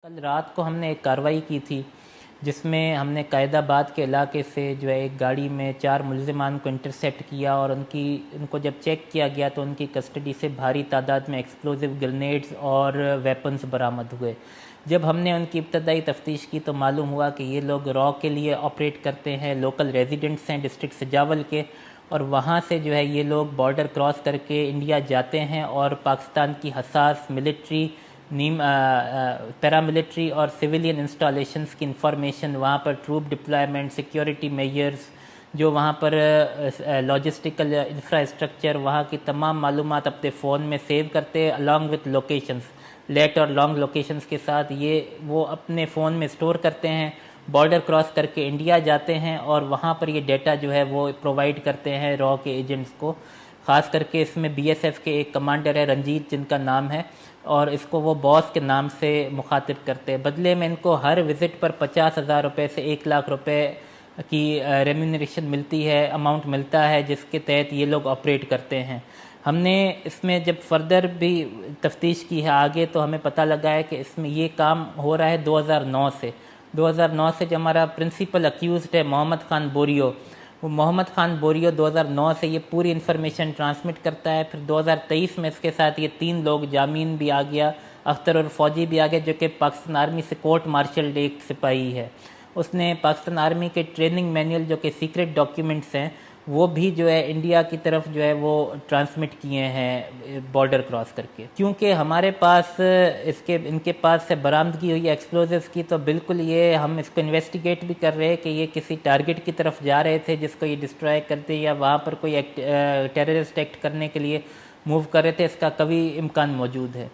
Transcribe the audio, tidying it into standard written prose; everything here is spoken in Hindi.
कल रात को हमने एक कार्रवाई की थी जिसमें हमने कायदाबाद के इलाके से जो है एक गाड़ी में 4 मुलज़िमान को इंटरसेप्ट किया और उनको जब चेक किया गया तो उनकी कस्टडी से भारी तादाद में एक्सप्लोजिव ग्रेनेड्स और वेपन्स बरामद हुए। जब हमने उनकी इब्तदाई तफ्तीश की तो मालूम हुआ कि ये लोग रॉ के लिए ऑपरेट करते हैं, लोकल रेजिडेंट्स हैं डिस्ट्रिक्ट सजावल के, और वहाँ से जो है ये लोग बॉर्डर क्रॉस करके इंडिया जाते हैं और पाकिस्तान की हसास मिलिट्री नीम पैरामिलिट्री और सिविलियन इंस्टॉलेशंस की इंफॉर्मेशन, वहाँ पर ट्रूप डिप्लॉयमेंट, सिक्योरिटी मेजर्स, जो वहाँ पर लॉजिस्टिकल इंफ्रास्ट्रक्चर, वहाँ की तमाम मालूमात अपने फ़ोन में सेव करते हैं अलॉन्ग विथ लोकेशंस, लेट और लॉन्ग लोकेशंस के साथ ये वो अपने फ़ोन में स्टोर करते हैं। बॉर्डर क्रॉस करके इंडिया जाते हैं और वहाँ पर ये डेटा जो है वो प्रोवाइड करते हैं रॉ के एजेंट्स को। ख़ास करके इसमें बीएसएफ के एक कमांडर है रंजीत जिनका नाम है, और इसको वो बॉस के नाम से मुखातिब करते हैं। बदले में इनको हर विज़िट पर 50,000 रुपये से 1 लाख रुपए की रेम्यूनरेशन मिलती है, अमाउंट मिलता है, जिसके तहत ये लोग ऑपरेट करते हैं। हमने इसमें जब फर्दर भी तफ्तीश की है आगे तो हमें पता लगा है कि इसमें ये काम हो रहा है 2009 से जो हमारा प्रिंसिपल अक्यूज़ड है मोहम्मद ख़ान बोरियो, वो मोहम्मद ख़ान बोरियो 2009 से ये पूरी इन्फॉर्मेशन ट्रांसमिट करता है। फिर 2023 में इसके साथ ये 3 लोग, जामीन भी आ गया, अख्तर और फौजी भी आ गया, जो कि पाकिस्तान आर्मी से कोर्ट मार्शल एक सिपाही है। उसने पाकिस्तान आर्मी के ट्रेनिंग मैनुअल जो कि सीक्रेट डॉक्यूमेंट्स हैं वो भी जो है इंडिया की तरफ जो है वो ट्रांसमिट किए हैं बॉर्डर क्रॉस करके। क्योंकि हमारे पास इनके पास से बरामदगी हुई एक्सप्लोजिव्स की, तो बिल्कुल ये हम इसको इन्वेस्टिगेट भी कर रहे हैं कि ये किसी टारगेट की तरफ जा रहे थे जिसको ये डिस्ट्रॉय करते या वहाँ पर कोई टेररिस्ट एक्ट करने के लिए मूव कर रहे थे, इसका कभी इम्कान मौजूद है।